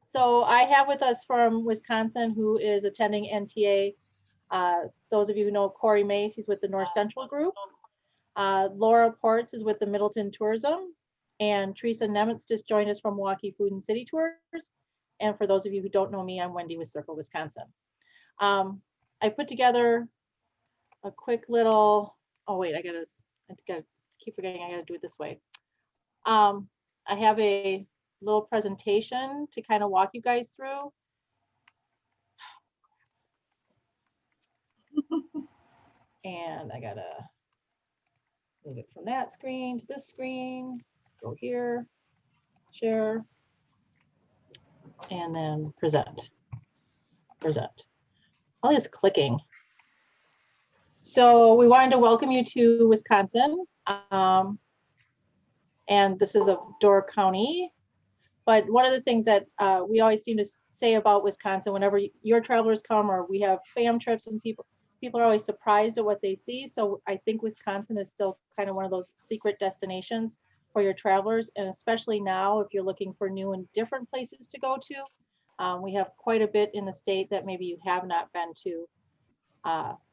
So I have with us from Wisconsin who is attending NTA. Those of you who know Corey Mace, he's with the North Central Group. Laura Ports is with the Middleton Tourism. And Teresa Nemitz just joined us from Milwaukee Food and City Tours. And for those of you who don't know me, I'm Wendy with Circle Wisconsin. I put together a quick little, oh wait, I gotta keep forgetting I gotta do it this way. I have a little presentation to kind of walk you guys through. And I gotta move it from that screen to this screen, go here, share, and then present. All this clicking. So we wanted to welcome you to Wisconsin. And this is of Door County. But one of the things that we always seem to say about Wisconsin, whenever your travelers come or we have fam trips and people are always surprised at what they see. So I think Wisconsin is still kind of one of those secret destinations for your travelers. And especially now, if you're looking for new and different places to go to, we have quite a bit in the state that maybe you have not been to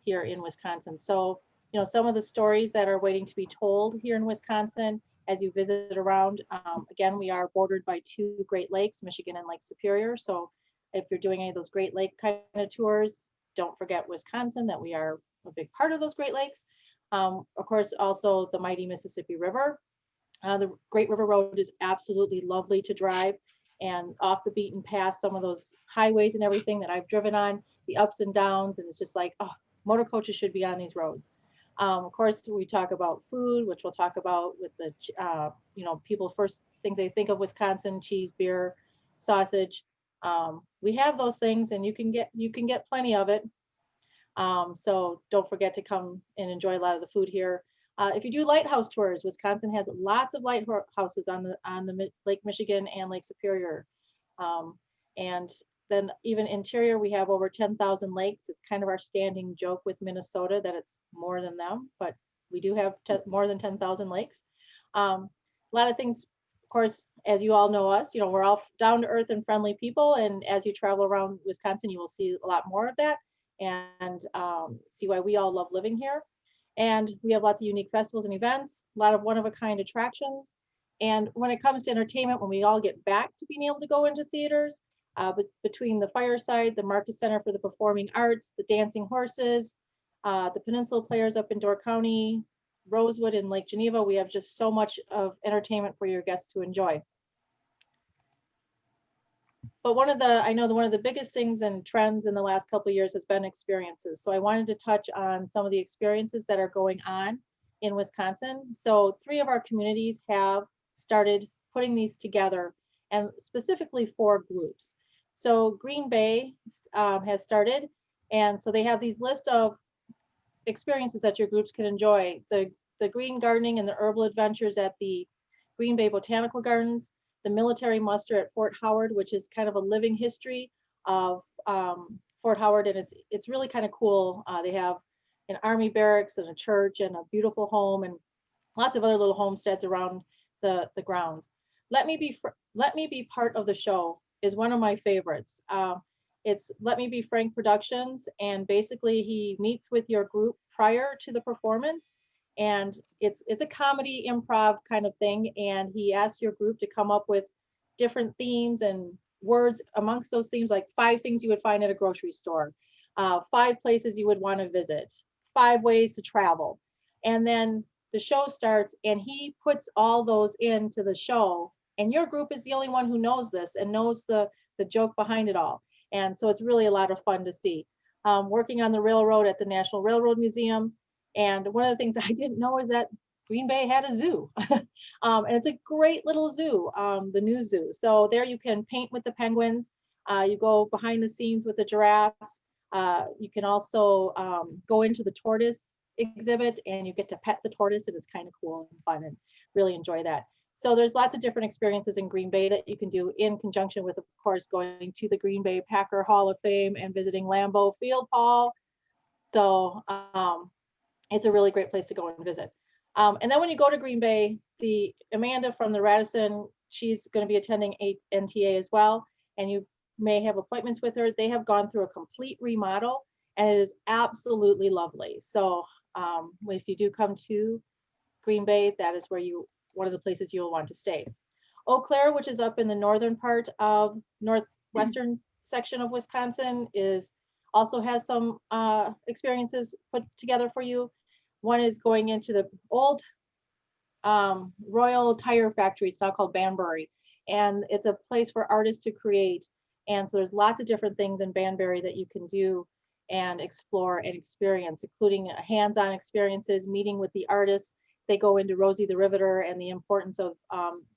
here in Wisconsin. So, you know, some of the stories that are waiting to be told here in Wisconsin as you visit around. Again, we are bordered by two Great Lakes, Michigan and Lake Superior. So if you're doing any of those Great Lake kind of tours, don't forget Wisconsin, that we are a big part of those Great Lakes. Of course, also the mighty Mississippi River. The Great River Road is absolutely lovely to drive, and off the beaten path, some of those highways and everything that I've driven on, the ups and downs, and it's just like, oh, motor coaches should be on these roads. Of course, we talk about food, which we'll talk about with the, you know, people first things they think of Wisconsin: cheese, beer, sausage. We have those things, and you can get plenty of it. So don't forget to come and enjoy a lot of the food here. If you do lighthouse tours, Wisconsin has lots of lighthouses on the Lake Michigan and Lake Superior. And then even interior, we have over 10,000 lakes. It's kind of our standing joke with Minnesota that it's more than them, but we do have more than 10,000 lakes. A lot of things, of course, as you all know us, you know, we're all down to earth and friendly people. And as you travel around Wisconsin, you will see a lot more of that and see why we all love living here. And we have lots of unique festivals and events, a lot of one-of-a-kind attractions. And when it comes to entertainment, when we all get back to being able to go into theaters, but between the Fireside, the Marcus Center for the Performing Arts, the Dancing Horses, the Peninsula Players up in Door County, Rosewood and Lake Geneva, we have just so much of entertainment for your guests to enjoy. But one of the biggest things and trends in the last couple of years has been experiences. So I wanted to touch on some of the experiences that are going on in Wisconsin. So 3 of our communities have started putting these together, and specifically for groups. So Green Bay has started, and so they have these list of experiences that your groups can enjoy. The green gardening and the herbal adventures at the Green Bay Botanical Gardens, the military muster at Fort Howard, which is kind of a living history of Fort Howard, and it's really kind of cool. They have an army barracks and a church and a beautiful home and lots of other little homesteads around the grounds. Let Me Be Part of the Show is one of my favorites. It's Let Me Be Frank Productions, and basically he meets with your group prior to the performance, and it's a comedy improv kind of thing, and he asks your group to come up with different themes and words amongst those themes, like 5 things you would find at a grocery store, 5 places you would want to visit, 5 ways to travel, and then the show starts and he puts all those into the show, and your group is the only one who knows this and knows the joke behind it all. And so it's really a lot of fun to see. Working on the railroad at the National Railroad Museum. And one of the things I didn't know is that Green Bay had a zoo. And it's a great little zoo, the new zoo. So there you can paint with the penguins. You go behind the scenes with the giraffes. You can also go into the tortoise exhibit and you get to pet the tortoise, and it's kind of cool and fun, and really enjoy that. So there's lots of different experiences in Green Bay that you can do in conjunction with, of course, going to the Green Bay Packer Hall of Fame and visiting Lambeau Field, Paul. So it's a really great place to go and visit. And then when you go to Green Bay, Amanda from the Radisson, she's going to be attending NTA as well. and you may have appointments with her. They have gone through a complete remodel, and it is absolutely lovely. So if you do come to Green Bay, that is where one of the places you'll want to stay. Eau Claire, which is up in the northern part of northwestern section of Wisconsin, also has some experiences put together for you. One is going into the old Royal Tire Factory. It's now called Banbury, and it's a place for artists to create. And so there's lots of different things in Banbury that you can do and explore and experience, including hands-on experiences, meeting with the artists. They go into Rosie the Riveter and the importance of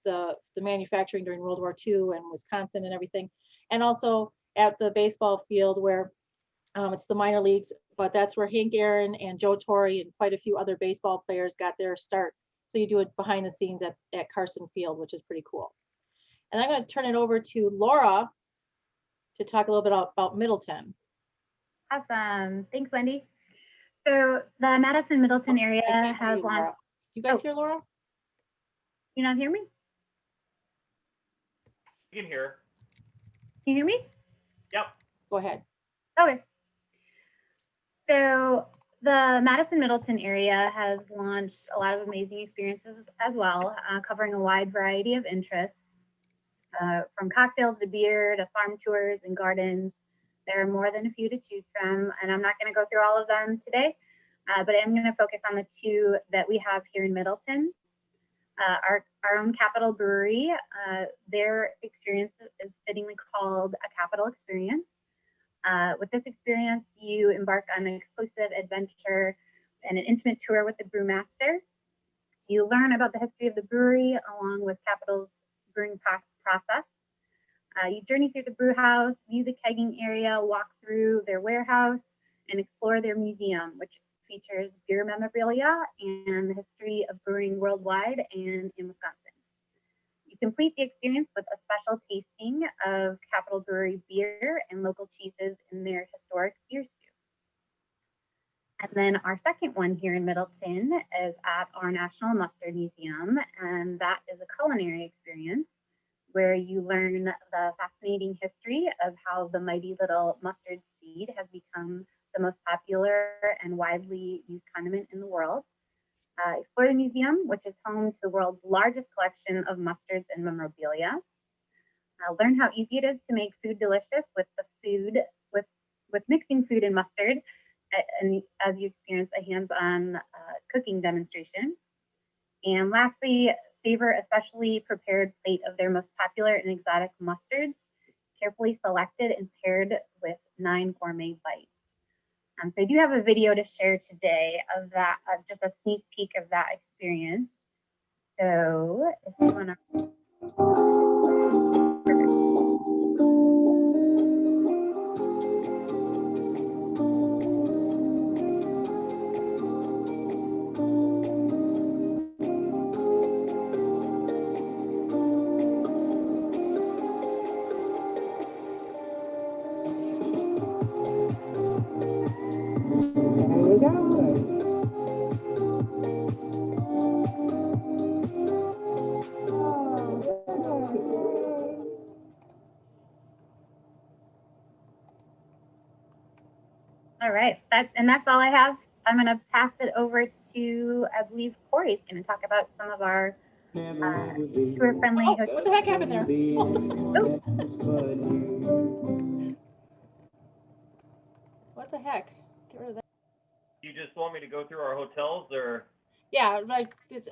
the manufacturing during World War II and Wisconsin and everything. And also at the baseball field where it's the minor leagues, but that's where Hank Aaron and Joe Torre and quite a few other baseball players got their start. So you do it behind the scenes at Carson Field, which is pretty cool. And I'm going to turn it over to Laura to talk a little bit about Middleton. Awesome. Thanks, Wendy. So the Madison Middleton area has launched. You guys hear Laura? You not hear me? You can hear. Can you hear me? Yep. Go ahead. Okay. So the Madison Middleton area has launched a lot of amazing experiences as well, covering a wide variety of interests, from cocktails to beer to farm tours and gardens. There are more than a few to choose from, and I'm not going to go through all of them today, but I'm going to focus on the two that we have here in Middleton. Our own Capital Brewery, their experience is fittingly called a Capital Experience. With this experience, you embark on an exclusive adventure and an intimate tour with the brewmaster. You learn about the history of the brewery along with Capital's brewing process. You journey through the brew house, view the kegging area, walk through their warehouse, and explore their museum, which features beer memorabilia and the history of brewing worldwide and in Wisconsin. You complete the experience with a special tasting of Capital Brewery beer and local cheeses in their historic beer stew. And then our second one here in Middleton is at our National Mustard Museum, and that is a culinary experience where you learn the fascinating history of how the mighty little mustard seed has become the most popular and widely used condiment in the world. Explore the museum, which is home to the world's largest collection of mustards and memorabilia. Learn how easy it is to make food delicious with mixing food and mustard, and as you experience a hands-on cooking demonstration. And lastly, savor a specially prepared plate of their most popular and exotic mustards, carefully selected and paired with 9 gourmet bites. So I do have a video to share today of that, just a sneak peek of that experience. So if you want to. All right, that's all I have. I'm going to pass it over to, I believe, Corey's going to talk about some of our tour-friendly. Oh, what the heck happened there? Oh. What the heck? Get rid of that. You just want me to go through our hotels, or? Yeah,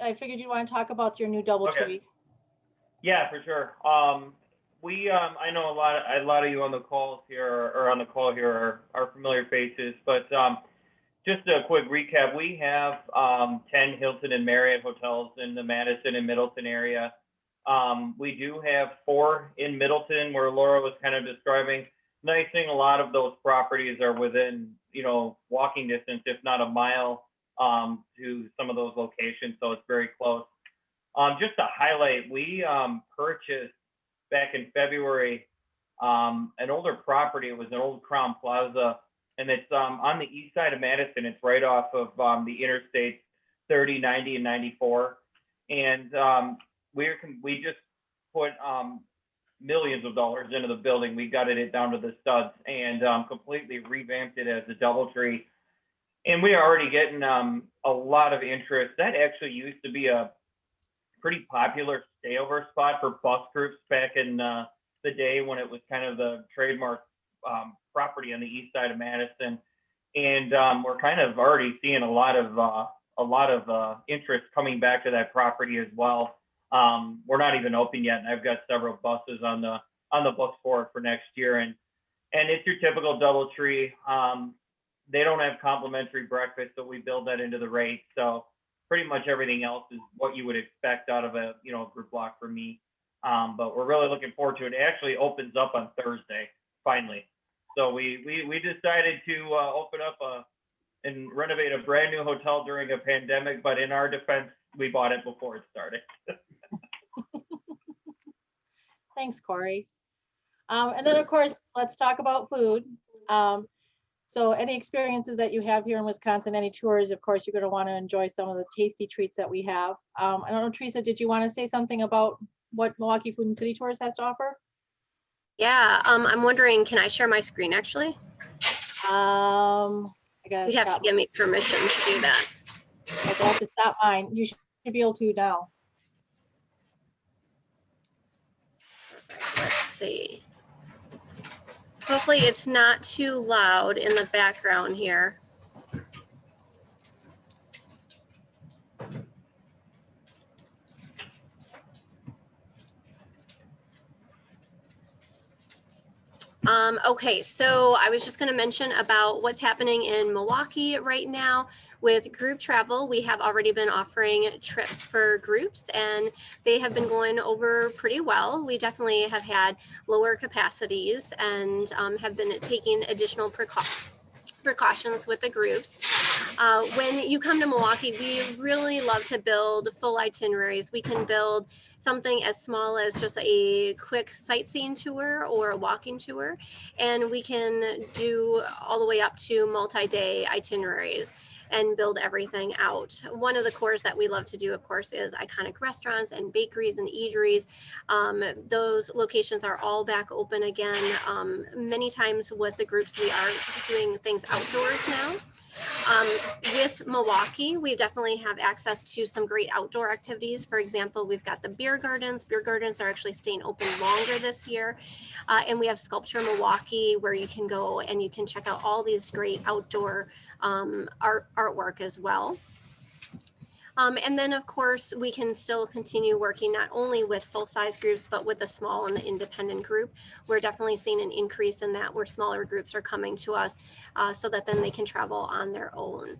I figured you want to talk about your new DoubleTree. Yeah, for sure. I know a lot of you on the calls here are familiar faces, but just a quick recap. We have 10 Hilton and Marriott hotels in the Madison and Middleton area. We do have 4 in Middleton, where Laura was kind of describing. Nice thing, a lot of those properties are within, walking distance, if not a mile, to some of those locations, so it's very close. Just to highlight, we purchased back in February an older property. It was an old Crown Plaza, and it's on the east side of Madison. It's right off of the interstates 30, 90, and 94. And we just put millions of dollars into the building. We gutted it down to the studs and completely revamped it as a DoubleTree. And we are already getting a lot of interest. That actually used to be a pretty popular stayover spot for bus groups back in the day when it was kind of the trademark property on the east side of Madison. And we're kind of already seeing a lot of interest coming back to that property as well. We're not even open yet, and I've got several buses on the books for it for next year. And it's your typical DoubleTree. They don't have complimentary breakfast, so we build that into the rate. So pretty much everything else is what you would expect out of a group block for me. But we're really looking forward to it. It actually opens up on Thursday, finally. So we decided to open up and renovate a brand new hotel during a pandemic. But in our defense, we bought it before it started. Thanks, Corey. And then, of course, let's talk about food. So any experiences that you have here in Wisconsin, any tours, of course, you're going to want to enjoy some of the tasty treats that we have. I don't know, Teresa, did you want to say something about what Milwaukee Food and City Tours has to offer? Yeah, I'm wondering, can I share my screen actually? I gotta You'd have to give me permission to do that. Okay, I have to stop mine. You should be able to now. Let's see. Hopefully it's not too loud in the background here. Okay, so I was just going to mention about what's happening in Milwaukee right now with group travel. We have already been offering trips for groups and they have been going over pretty well. We definitely have had lower capacities and have been taking additional precautions with the groups. When you come to Milwaukee, we really love to build full itineraries. We can build something as small as just a quick sightseeing tour or a walking tour, and we can do all the way up to multi-day itineraries and build everything out. One of the cores that we love to do, of course, is iconic restaurants and bakeries and eateries. Those locations are all back open again. Many times with the groups, we are doing things outdoors now. With Milwaukee, we definitely have access to some great outdoor activities. For example, we've got the beer gardens. Beer gardens are actually staying open longer this year. And we have Sculpture Milwaukee, where you can go and you can check out all these great outdoor artwork as well. And then, of course, we can still continue working not only with full-size groups, but with the small and the independent group. We're definitely seeing an increase in that, where smaller groups are coming to us so that then they can travel on their own.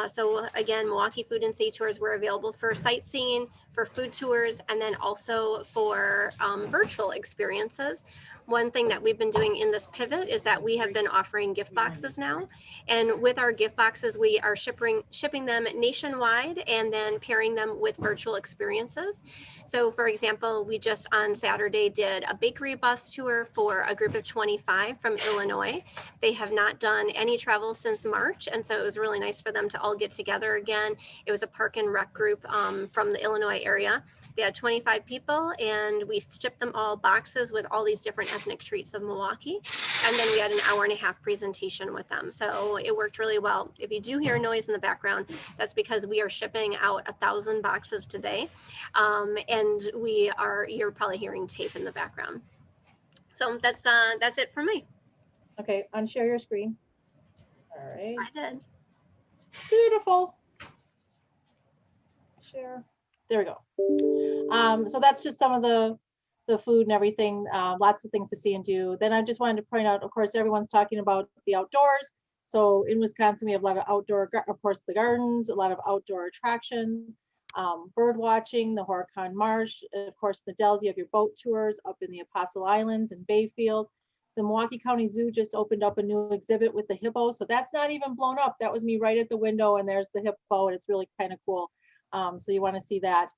So again, Milwaukee Food and City Tours, we're available for sightseeing, for food tours, and then also for virtual experiences. One thing that we've been doing in this pivot is that we have been offering gift boxes now. And with our gift boxes, we are shipping them nationwide and then pairing them with virtual experiences. So for example, we just on Saturday did a bakery bus tour for a group of 25 from Illinois. They have not done any travel since March. And so it was really nice for them to all get together again. It was a park and rec group from the Illinois area. They had 25 people and we shipped them all boxes with all these different ethnic treats of Milwaukee. And then we had an hour-and-a-half presentation with them. So it worked really well. If you do hear noise in the background, that's because we are shipping out 1,000 boxes today. And you're probably hearing tape in the background. So that's it for me. Okay, unshare your screen. All right. I did. Beautiful. Share. There we go. So that's just some of the food and everything, lots of things to see and do. Then I just wanted to point out, of course, everyone's talking about the outdoors. So in Wisconsin, we have a lot of outdoor, of course, the gardens, a lot of outdoor attractions, bird watching, the Horicon Marsh, of course, the Dells, you have your boat tours up in the Apostle Islands and Bayfield. The Milwaukee County Zoo just opened up a new exhibit with the hippo. So that's not even blown up. That was me right at the window and there's the hippo and it's really kind of cool. So you want to see that.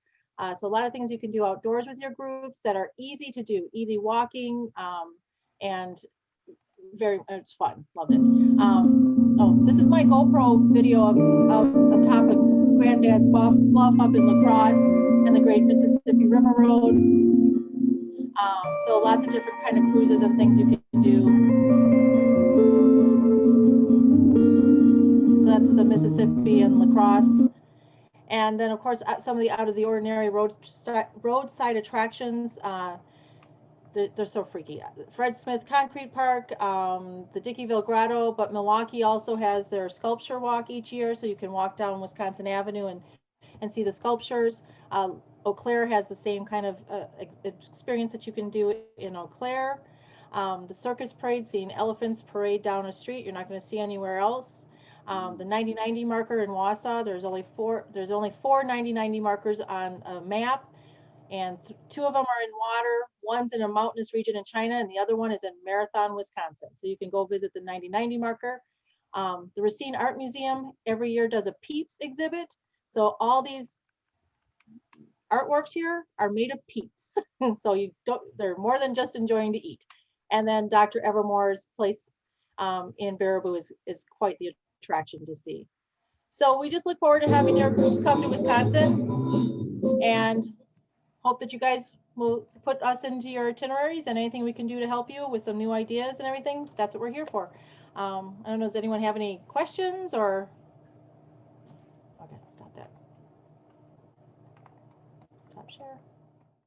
So a lot of things you can do outdoors with your groups that are easy to do, easy walking, and very it's fun. Love it. Oh, this is my GoPro video of top of Granddad's Bluff up in La Crosse and the Great Mississippi River Road. So lots of different kind of cruises and things you can do. So that's the Mississippi and La Crosse. And then, of course, some of the out of the ordinary roadside attractions. They're so freaky. Fred Smith Concrete Park, the Dickeyville Grotto, but Milwaukee also has their sculpture walk each year, so you can walk down Wisconsin Avenue and see the sculptures. Eau Claire has the same kind of experience that you can do in Eau Claire. The circus parade, seeing elephants parade down a street, you're not going to see anywhere else. The 90-90 marker in Wausau, there's only four 90-90 markers on a map, and two of them are in water. One's in a mountainous region in China, and the other one is in Marathon, Wisconsin. So you can go visit the 90-90 marker. The Racine Art Museum every year does a Peeps exhibit. So all these artworks here are made of peeps. So they're more than just enjoying to eat. And then Dr. Evermore's place in Baraboo is quite the attraction to see. So we just look forward to having your groups come to Wisconsin, and hope that you guys will put us into your itineraries, and anything we can do to help you with some new ideas and everything, that's what we're here for. I don't know, does anyone have any questions or? Okay, stop that. Stop share.